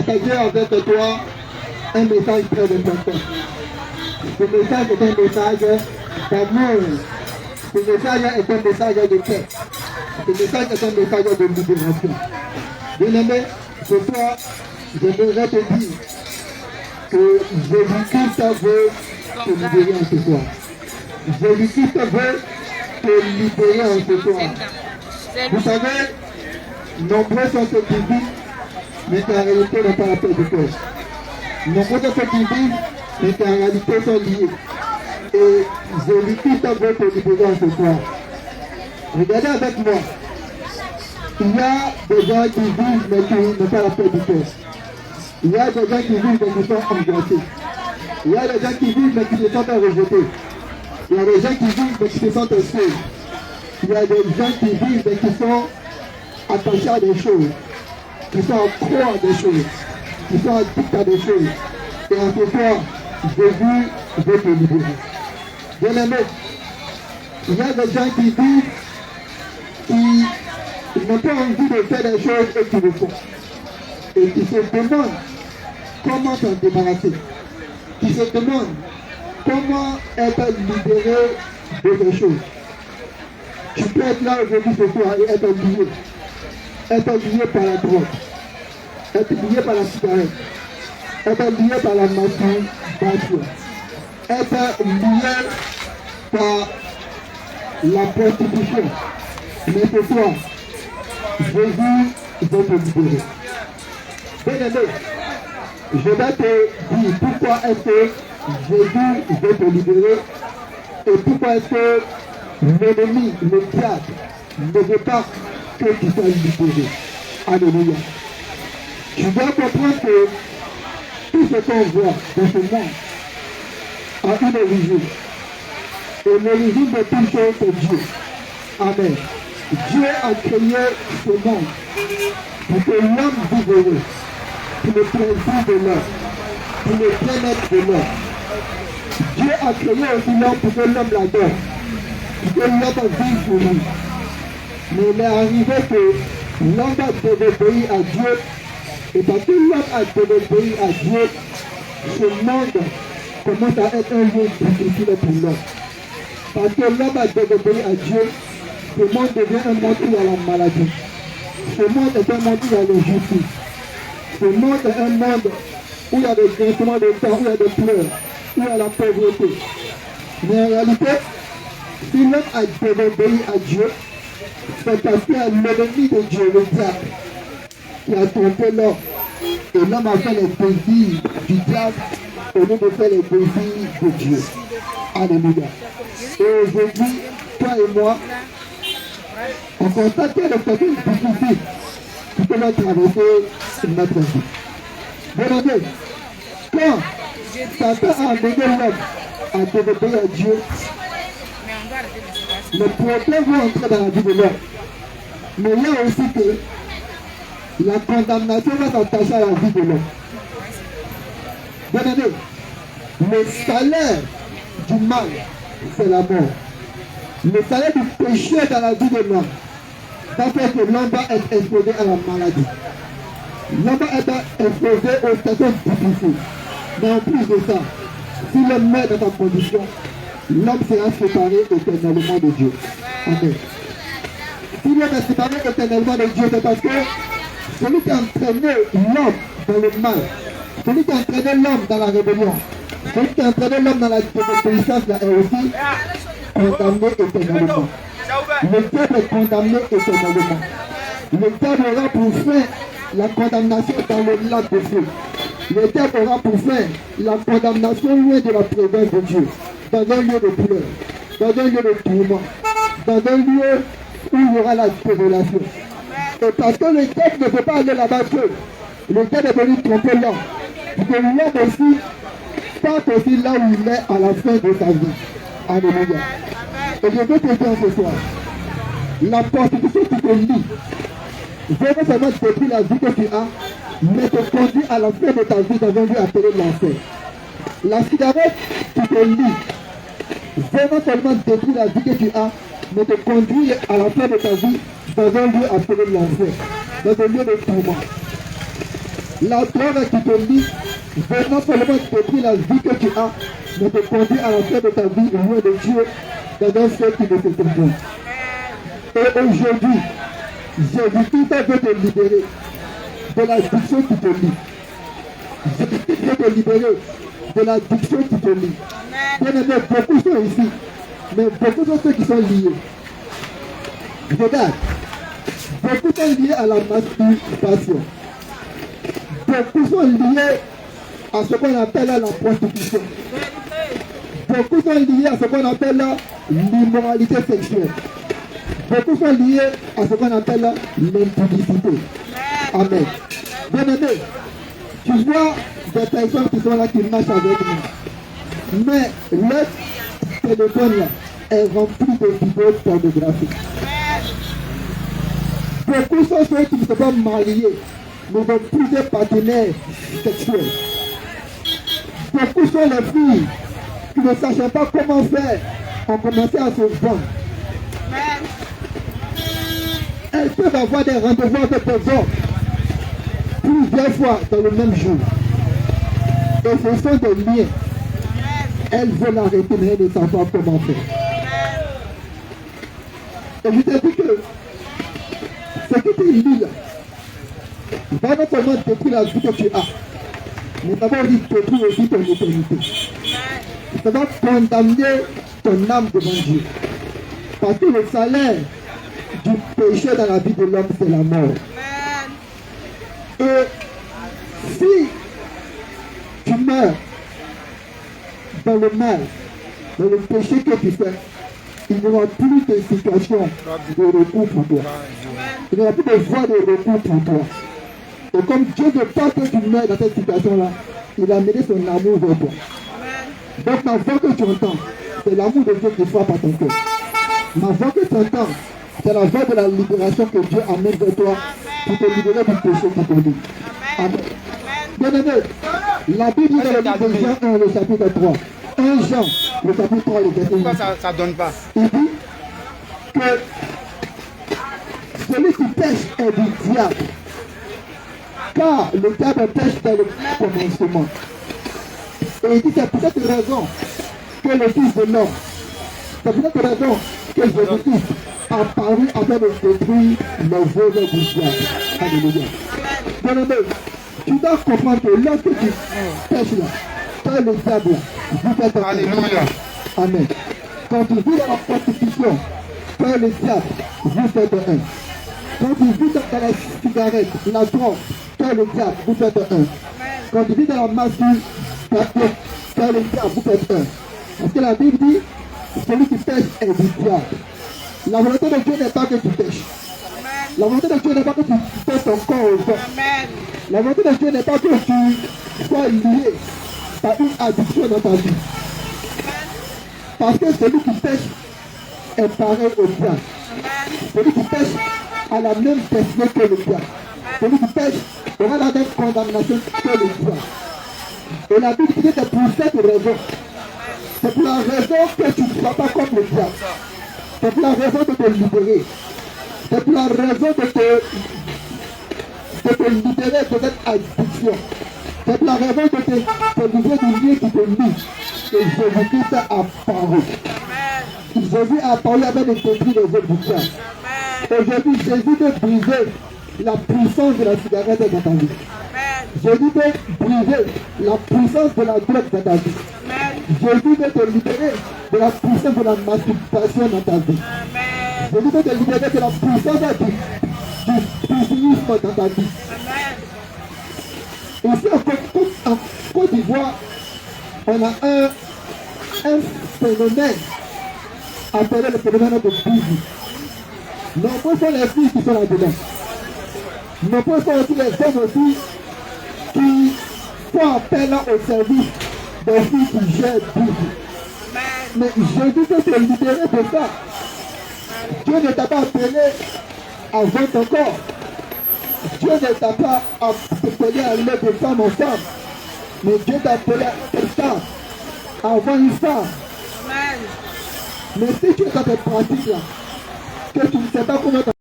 partager avec toi un message très important. Ce message est un message d'amour. Ce message est un message de paix. Ce message est un message de libération. Bien-aimé, ce soir, j'aimerais te dire que Jésus-Christ veut te libérer en ce soir. Jésus-Christ veut te libérer en ce soir. Vous savez, nombreux sont ceux qui vivent, mais qui en réalité n'ont pas la paix du cœur. Nombreux sont ceux qui vivent, mais qui en réalité sont liés. Et Jésus-Christ veut te libérer en ce soir. Regardez avec moi. Il y a des gens qui vivent, mais qui n'ont pas la paix du cœur. Il y a des gens qui vivent, mais qui sont angoissés. Il y a des gens qui vivent, mais qui se sentent rejetés. Il y a des gens qui vivent, mais qui se sentent seuls. Il y a des gens qui vivent, mais qui sont attachés à des choses, qui sont accros à des choses, qui sont addicts à des choses. Et en ce soir, Jésus veut te libérer. Bien aimé, il y a des gens qui vivent, qui n'ont pas envie de faire des choses et qui le font. Et qui se demandent comment s'en débarrasser. Qui se demandent comment être libéré de ces choses. Tu peux être là aujourd'hui ce soir et être lié. Être lié par la drogue. Être lié par la cigarette. Être lié par la masturbation. Être lié par la prostitution. Mais ce soir, Jésus veut te libérer. Bien-aimé, je vais te dire pourquoi est-ce que Jésus veut te libérer et pourquoi est-ce que l'ennemi, le diable, ne veut pas que tu sois libéré. Alléluia. Tu dois comprendre que tout ce qu'on voit dans ce monde a une origine. Et l'origine de toutes choses, c'est Dieu. Amen. Dieu a créé ce monde pour que l'homme vive heureux, pour le plaisir de l'homme, pour le bien-être de l'homme. Dieu a créé aussi l'homme pour que l'homme l'adore, pour que l'homme vive pour lui. Mais il est arrivé que l'homme a désobéi à Dieu, et parce que l'homme a désobéi à Dieu, ce monde commence à être un lieu difficile pour l'homme. Parce que l'homme a désobéi à Dieu, ce monde devient un monde où il y a la maladie. Ce monde est un monde où il y a l'injustice. Ce monde est un monde où il y a des grincements de temps, où il y a des pleurs, où il y a la pauvreté. Mais en réalité, si l'homme a désobéi à Dieu, c'est parce qu'il y a l'ennemi de Dieu, le diable, qui a trompé l'homme. Et l'homme a fait les désirs du diable au lieu de faire les désirs de Dieu. Alléluia. Et aujourd'hui, toi et moi, on constate qu'il y a des choses difficiles qui peuvent traverser notre vie. Regardez, quand Satan a amené l'homme à désobéir à Dieu, le problème va entrer dans la vie de l'homme. Mais il y a aussi que la condamnation va s'attacher à la vie de l'homme. Regardez, le salaire du mal, c'est la mort. Le salaire du péché dans la vie de l'homme va faire que l'homme va être exposé à la maladie. L'homme va être exposé aux situations difficiles. Mais en plus de ça, si l'homme meurt dans sa condition, l'homme sera séparé éternellement de Dieu. Amen. Si l'homme est séparé éternellement de Dieu, c'est parce que celui qui a entraîné l'homme dans le mal, celui qui a entraîné l'homme dans la rébellion, celui qui a entraîné l'homme dans la désobéissance là est aussi condamné éternellement. Le diable est condamné éternellement. Le diable aura pour fin la condamnation dans le lac de feu. Le diable aura pour fin la condamnation loin de la présence de Dieu, dans un lieu de pleurs, dans un lieu de tourment, dans un lieu où il y aura la désolation. Et parce que le diable ne peut pas aller là-bas seul, le diable est venu tromper l'homme. Parce que l'homme aussi part aussi là où il est à la fin de sa vie. Alléluia. Et je veux te dire ce soir, la prostitution qui te lie, je veux seulement détruire la vie que tu as, mais te conduit à la fin de ta vie dans un lieu appelé l'enfer. La cigarette qui te lie, je veux seulement détruire la vie que tu as, mais te conduire à la fin de ta vie dans un lieu appelé l'enfer, dans un lieu de tourment. La drogue qui te lie veut non seulement détruire la vie que tu as, mais te conduire à la fin de ta vie loin de Dieu dans un ciel qui ne se trouve. Et aujourd'hui, Jésus-Christ veut te libérer de l'addiction qui te lie. Jésus-Christ veut te libérer de l'addiction qui te lie. Bien aimé, beaucoup sont ici, mais beaucoup sont ceux qui sont liés. Regarde, beaucoup sont liés à la masturbation. Beaucoup sont liés à ce qu'on appelle la prostitution. Beaucoup sont liés à ce qu'on appelle l'immoralité sexuelle. Beaucoup sont liés à ce qu'on appelle l'impudicité. Amen. Bien aimé, tu vois des personnes qui sont là qui marchent avec nous. Mais leur téléphone là est rempli de vidéos pornographiques. Beaucoup sont ceux qui ne sont pas mariés, mais ont plusieurs partenaires sexuels. Beaucoup sont les filles qui ne sachant pas comment faire, ont commencé à se vendre. Elles peuvent avoir des rendez-vous avec des hommes plusieurs fois dans le même jour. Et ce sont des liens. Elles veulent arrêter, mais elles ne savent pas comment faire. Et je te dis que ce qui te lie là va non seulement détruire la vie que tu as, mais ça va détruire aussi ton éternité. Ça va condamner ton âme devant Dieu. Parce que le salaire du péché dans la vie de l'homme, c'est la mort. Et si tu meurs dans le mal, dans le péché que tu fais, il n'y aura plus de situation de recours pour toi. Il n'y aura plus de voie de recours pour toi. Et comme Dieu ne veut pas que tu meurs dans cette situation-là, il a mené son amour vers toi. Donc la voix que tu entends, c'est l'amour de Dieu qui frappe à ton cœur. La voix que tu entends, c'est la voix de la libération que Dieu amène vers toi pour te libérer du péché qui te lie. Amen. Bien aimé, la Bible dit dans le livre de Jean 1, le chapitre 3. 1 Jean, le chapitre 3, le verset 1. Pourquoi ça ne donne pas? Il dit que celui qui pêche est du diable. Car le diable pêche dans le commencement. Et il dit c'est pour cette raison que le Fils de l'homme, c'est pour cette raison que Jésus-Christ a paru afin de détruire les œuvres du diable. Alléluia. Bien aimé, tu dois comprendre que lorsque tu pêches là, toi le diable là, vous faites un. Alléluia. Amen. Quand tu vis dans la prostitution, toi le diable, vous faites un. Quand tu vis dans la cigarette, la drogue, toi le diable, vous faites un. Quand tu vis dans la masturbation, toi le diable, vous faites un. Parce que la Bible dit, celui qui pêche est du diable. La volonté de Dieu n'est pas que tu pêches. La volonté de Dieu n'est pas que tu pêches ton corps aux gens. La volonté de Dieu n'est pas que tu sois lié par une addiction dans ta vie. Parce que celui qui pêche est pareil au diable. Celui qui pêche a la même destinée que le diable. Celui qui pêche aura la même condamnation que le diable. Et la Bible dit que c'est pour cette raison. C'est pour la raison que tu ne sois pas comme le diable. C'est pour la raison de te libérer. C'est pour la raison de te libérer de cette addiction. C'est pour la raison de te libérer du lien qui te lie. Et Jésus-Christ a paru. Jésus a parlé avec les détruire les œuvres du diable. Aujourd'hui, Jésus veut briser la puissance de la cigarette dans ta vie. Jésus veut briser la puissance de la drogue dans ta vie. Jésus veut te libérer de la puissance de la masturbation dans ta vie. Jésus veut te libérer de la puissance du pessimisme dans ta vie. Ici en Côte d'Ivoire, on a un phénomène appelé le phénomène de Bibi. Nombreux sont les filles qui sont là-dedans. Nombreux sont aussi les hommes aussi qui font appel au service des filles qui gèrent Bibi. Mais Jésus veut te libérer de ça. Dieu ne t'a pas appelé à vendre ton corps. Dieu ne t'a pas appelé à aller de femme en femme. Mais Dieu t'a appelé à une femme, à avoir une femme. Mais si tu es dans tes pratiques là, que tu ne sais pas comment